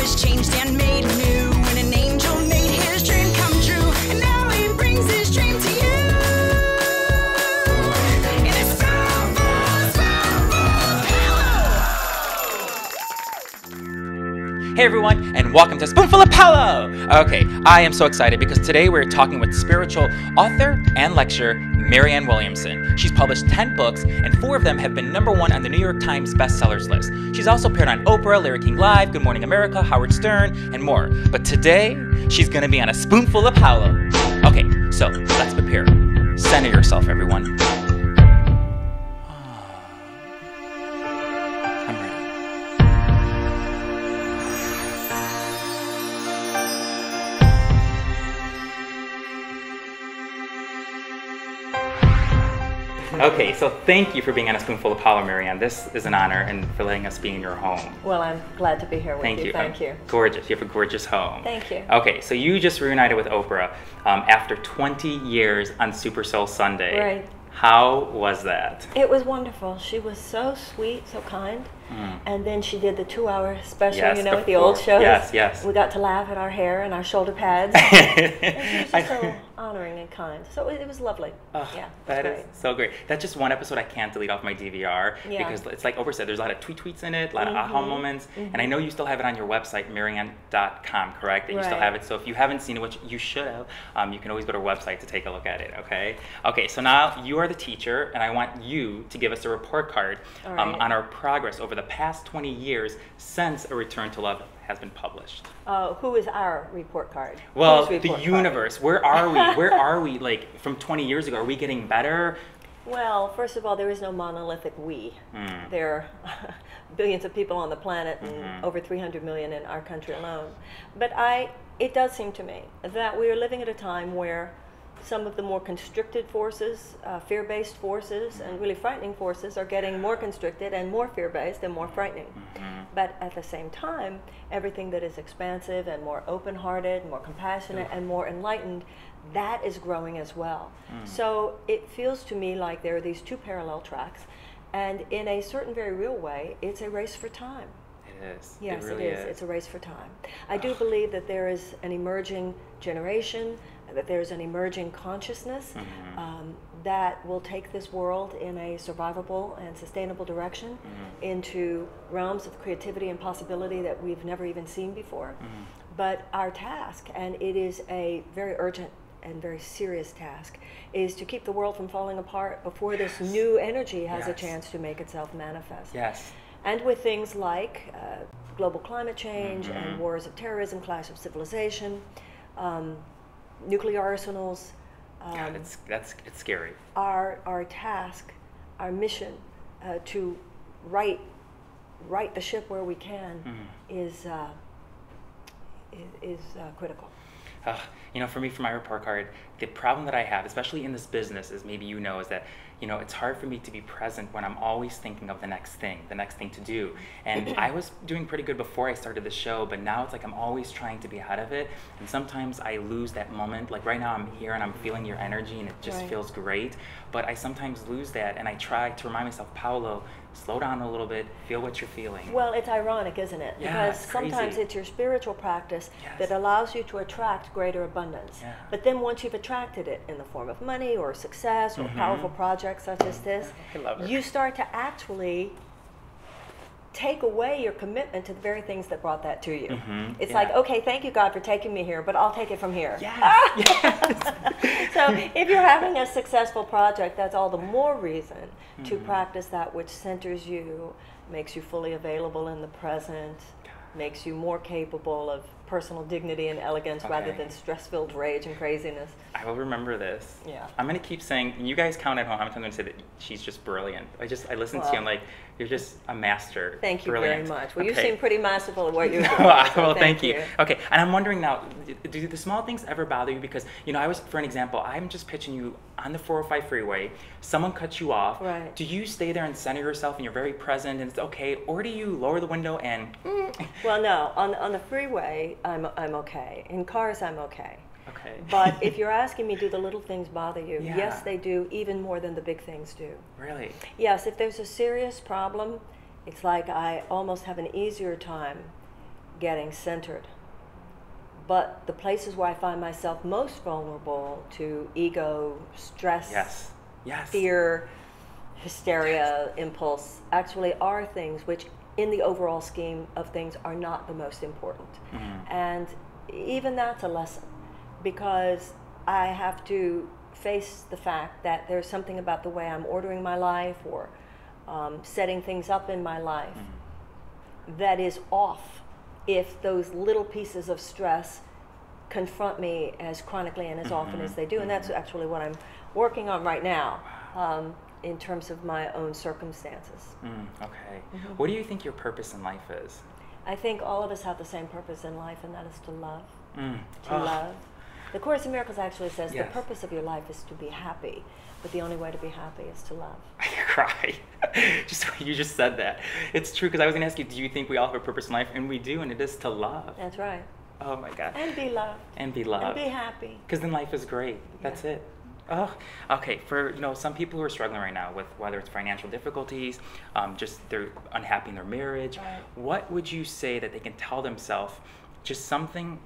was changed and made new when an angel made his dream come true. And now he brings his dream to you. And it's Spoonful, Paolo. Hey everyone, and welcome to Spoonful of Paolo! Okay, I am so excited because today we're talking with spiritual author and lecturer Marianne Williamson. She's published 10 books, and 4 of them have been #1 on the New York Times bestsellers list. She's also appeared on Oprah, Larry King Live, Good Morning America, Howard Stern, and more. But today, she's going to be on a Spoonful of Paolo. Okay, so let's prepare. Center yourself, everyone. I'm ready. Okay, so thank you for being on a Spoonful of Paolo, Marianne. This is an honor, and for letting us be in your home. Well, I'm glad to be here with you. Thank you. Gorgeous. You have a gorgeous home. Thank you. Okay, so you just reunited with Oprah after 20 years on Super Soul Sunday. Right. How was that? It was wonderful. She was so sweet, so kind. And then she did the 2-hour special, Yes, you know, with the old shows. Yes, yes. We got to laugh at our hair and our shoulder pads. And she was just so honoring and kind. So it was lovely. Oh, yeah, that great. is so great. That's just one episode I can't delete off my DVR because it's like Oprah said, there's a lot of tweets in it, a lot of aha moments. And I know you still have it on your website, marianne.com, correct? That you still have it. So if you haven't seen it, which you should have, you can always go to our website to take a look at it, okay? Okay, so now you are the teacher, and I want you to give us a report card on our progress over the past 20 years since A Return to Love has been published. Who is our report card? Well, the universe. Where are we? Where are we? Like from 20 years ago, are we getting better? Well, first of all, there is no monolithic we. There are billions of people on the planet and over 300 million in our country alone. But it does seem to me that we are living at a time where some of the more constricted forces, fear-based forces, and really frightening forces are getting more constricted and more fear-based and more frightening. But at the same time, everything that is expansive and more open-hearted, more compassionate, and more enlightened, that is growing as well. So it feels to me like there are these 2 parallel tracks, and in a certain very real way, it's a race for time. It is. Yes, it really is. It's a race for time. I do believe that there is an emerging generation, that there's an emerging consciousness that will take this world in a survivable and sustainable direction into realms of creativity and possibility that we've never even seen before. But our task, and it is a very urgent and very serious task, is to keep the world from falling apart before this new energy has a chance to make itself manifest. Yes. And with things like global climate change and wars of terrorism, clash of civilization, nuclear arsenals. God, it's scary. Our task, our mission to right the ship where we can is critical. You know, for me, for my report card, the problem that I have, especially in this business, is maybe you know, is that, you know, it's hard for me to be present when I'm always thinking of the next thing to do. And I was doing pretty good before I started the show, but now it's like I'm always trying to be ahead of it. And sometimes I lose that moment. Like right now I'm here and I'm feeling your energy and it just feels great. But I sometimes lose that, and I try to remind myself, Paolo, slow down a little bit, feel what you're feeling. Well, it's ironic, isn't it? Yeah, because sometimes it's your spiritual practice that allows you to attract greater abundance. Yeah. But then once you've attracted it in the form of money or success or powerful projects such as this, I love it. You start to actually take away your commitment to the very things that brought that to you. It's like, okay, thank you, God, for taking me here, but I'll take it from here. So if you're having a successful project, that's all the more reason to practice that which centers you, makes you fully available in the present, makes you more capable of personal dignity and elegance rather than stress-filled rage and craziness. I will remember this. Yeah. I'm going to keep saying, and you guys count at home, I'm going to say that she's just brilliant. I listen to you, I'm like, you're just a master. Thank you Brilliant. very much. Well, you seem pretty masterful at what you're doing. Well, thank you. Okay, and I'm wondering now, do the small things ever bother you? Because, you know, for an example, I'm just pitching you on the 405 freeway, someone cuts you off. Right. Do you stay there and center yourself and you're very present and it's okay, or do you lower the window and... Well, no, on the freeway, I'm okay. In cars, I'm okay. Okay. But if you're asking me, do the little things bother you? Yes, they do, even more than the big things do. Really? Yes, if there's a serious problem, it's like I almost have an easier time getting centered. But the places where I find myself most vulnerable to ego, stress, Yes. Yes. fear, hysteria, impulse, actually are things which, in the overall scheme of things, are not the most important. And even that's a lesson, because I have to face the fact that there's something about the way I'm ordering my life or setting things up in my life that is off if those little pieces of stress confront me as chronically and as often as they do. And that's actually what I'm working on right now in terms of my own circumstances. Okay. What do you think your purpose in life is? I think all of us have the same purpose in life, and that is to love. To Oh. love. The Course in Miracles actually says Yes. the purpose of your life is to be happy, but the only way to be happy is to love. I could cry. You just said that. It's true, because I was going to ask you, do you think we all have a purpose in life? And we do, and it is to love. That's right. Oh my God. And be loved. And be loved. And be happy. Because then life is great. That's it. Oh, okay. For some people who are struggling right now with whether it's financial difficulties, just they're unhappy in their marriage. Right. What would you say that they can tell themselves, just something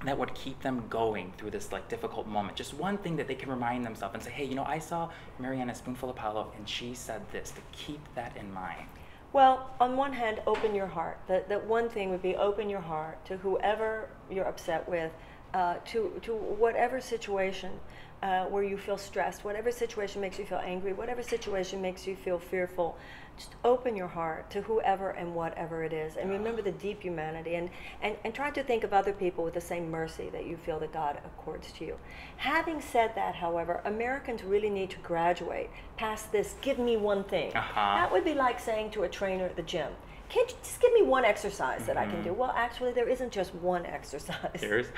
that would keep them going through this difficult moment? Just one thing that they can remind themselves and say, hey, I saw Marianne at Spoonful of Paolo, and she said this, to keep that in mind. Well, on one hand, open your heart. That one thing would be open your heart to whoever you're upset with, to whatever situation where you feel stressed, whatever situation makes you feel angry, whatever situation makes you feel fearful. Just open your heart to whoever and whatever it is. And remember the deep humanity, and try to think of other people with the same mercy that you feel that God accords to you. Having said that, however, Americans really need to graduate past this, give me one thing. That would be like saying to a trainer at the gym, can't you just give me one exercise that I can do? Well, actually, there isn't just one exercise. There is?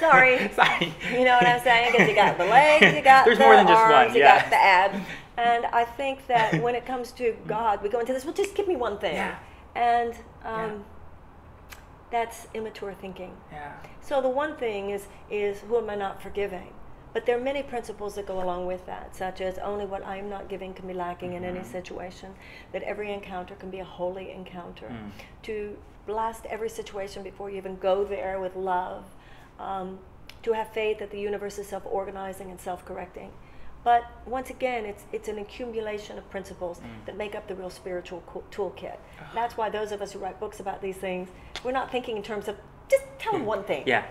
Sorry. Sorry. You know what I'm saying? Because you got the legs, you got There's the more than just arms, one, you yeah. got the abs. And I think that when it comes to God, we go into this, well, just give me one thing. Yeah. And that's immature thinking. Yeah. So the one thing is who am I not forgiving? But there are many principles that go along with that, such as only what I am not giving can be lacking in any situation, that every encounter can be a holy encounter, to blast every situation before you even go there with love, to have faith that the universe is self-organizing and self-correcting. But once again, it's an accumulation of principles that make up the real spiritual toolkit. That's why those of us who write books about these things, we're not thinking in terms of just tell them one thing. Yeah,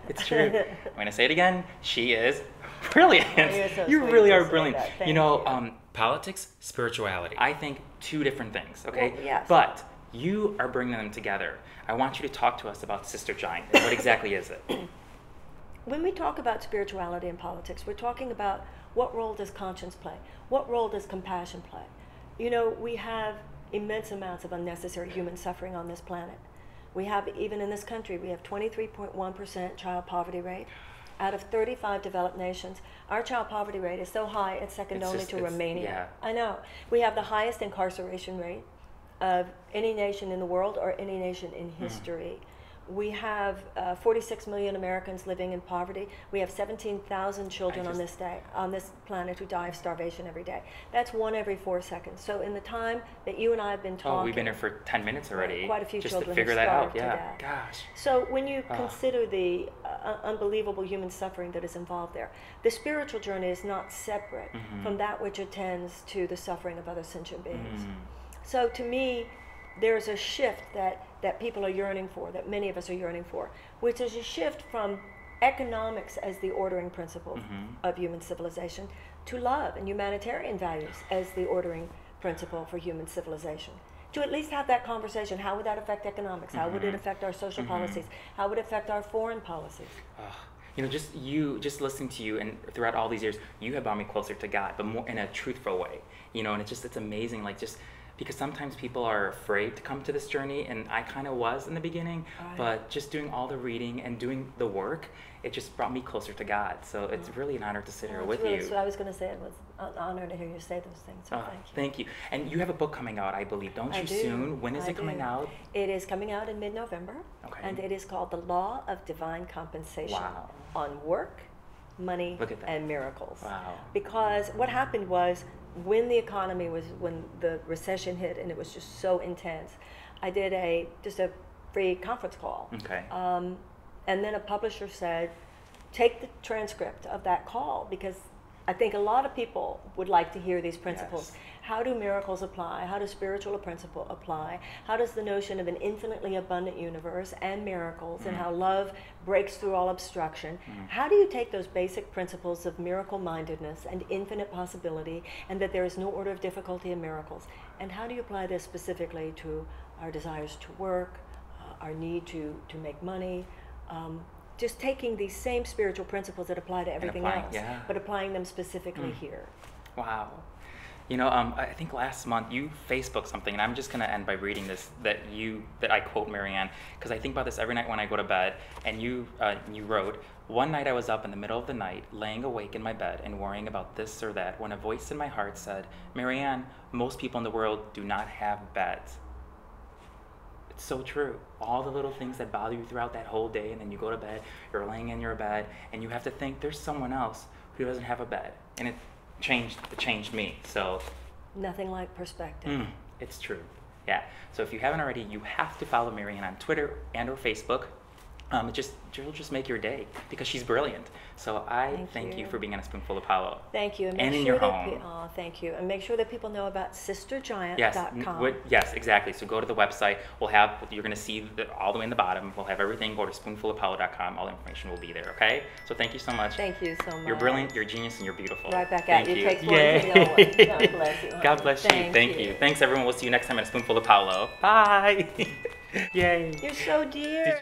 it's true. I'm going to say it again. She is brilliant. Oh, you're so you sweet really to are say brilliant. that. Thank you. Politics, spirituality. I think two different things, okay? Well, yes. But you are bringing them together. I want you to talk to us about Sister Giant. What exactly is it? When we talk about spirituality and politics, we're talking about what role does conscience play? What role does compassion play? We have immense amounts of unnecessary human suffering on this planet. We have, even in this country, we have 23.1% child poverty rate. Out of 35 developed nations, our child poverty rate is so high, it's second only to Romania. Yeah. I know. We have the highest incarceration rate of any nation in the world or any nation in history. We have 46 million Americans living in poverty. We have 17,000 children on this planet who die of starvation every day. That's 1 every 4 seconds. So in the time that you and I have been talking, Oh, we've been here for 10 minutes already. quite a few just children to figure have that out. starved Yeah. to death. Gosh. So when you consider the unbelievable human suffering that is involved there, the spiritual journey is not separate from that which attends to the suffering of other sentient beings. So to me, there's a shift that people are yearning for, that many of us are yearning for, which is a shift from economics as the ordering principle of human civilization to love and humanitarian values as the ordering principle for human civilization. To at least have that conversation. How would that affect economics? How would it affect our social policies? How would it affect our foreign policies? Just listening to you, and throughout all these years, you have brought me closer to God, but more in a truthful way. And it's amazing, because sometimes people are afraid to come to this journey, and I kind of was in the beginning, but just doing all the reading and doing the work, it just brought me closer to God. So it's really an honor to sit here with you. So I was going to say it was an honor to hear you say those things. So Thank you. And you have a book coming out, I believe, don't you, soon? When is it coming out? It is coming out in mid-November, and it is called The Law of Divine Compensation on Work, Money, and Miracles. Wow. Because what happened was, when the recession hit and it was just so intense, I did just a free conference call. Okay. And then a publisher said, take the transcript of that call, because I think a lot of people would like to hear these principles. Yes. How do miracles apply? How does spiritual principle apply? How does the notion of an infinitely abundant universe and miracles and how love breaks through all obstruction, how do you take those basic principles of miracle-mindedness and infinite possibility, and that there is no order of difficulty in miracles, and how do you apply this specifically to our desires to work, our need to make money, just taking these same spiritual principles that apply to everything else, but applying them specifically here. Wow. You know, I think last month you Facebooked something, and I'm just going to end by reading this, that I quote Marianne, because I think about this every night when I go to bed, and you wrote, "One night I was up in the middle of the night, laying awake in my bed and worrying about this or that, when a voice in my heart said, 'Marianne, most people in the world do not have beds.'" It's so true. All the little things that bother you throughout that whole day, and then you go to bed, you're laying in your bed, and you have to think there's someone else who doesn't have a bed. And it changed me. So Nothing like perspective. it's true. Yeah. So if you haven't already, you have to follow Marianne on Twitter and or Facebook. It'll just make your day, because she's brilliant. So I thank you for being on A Spoonful of Paolo. Thank you. And in your home. Thank you. And make sure that people know about sistergiant.com. Yes, exactly. So go to the website. You're going to see all the way in the bottom. We'll have everything. Go to spoonfulofpaolo.com. All the information will be there, okay? So thank you so much. Thank you so much. You're brilliant, you're a genius, and you're beautiful. Right back at you. Takes one Yay. to know one. God bless you. God bless you. Thank you. Thanks, everyone. We'll see you next time at A Spoonful of Paolo. Bye. Yay. You're so dear.